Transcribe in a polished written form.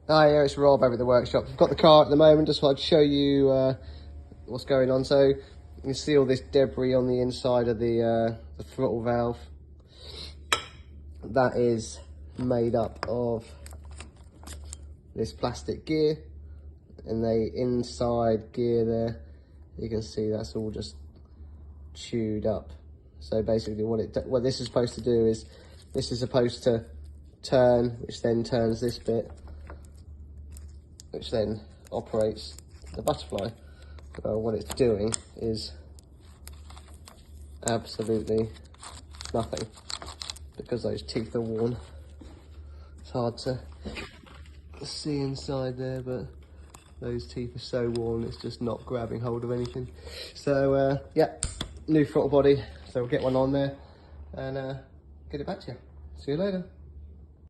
Hi, it's Rob over at the workshop. I've got the car at the moment, just thought I'd show you what's going on. So you can see all this debris on the inside of the throttle valve. That is made up of this plastic gear, and the inside gear there, you can see that's all just chewed up. So basically what this is supposed to do is, this is supposed to turn, which then turns this bit, which then operates the butterfly. So what it's doing is absolutely nothing, because those teeth are worn. It's hard to see inside there, but those teeth are so worn, it's just not grabbing hold of anything. So yeah, new throttle body, so we'll get one on there and get it back to you. See you later.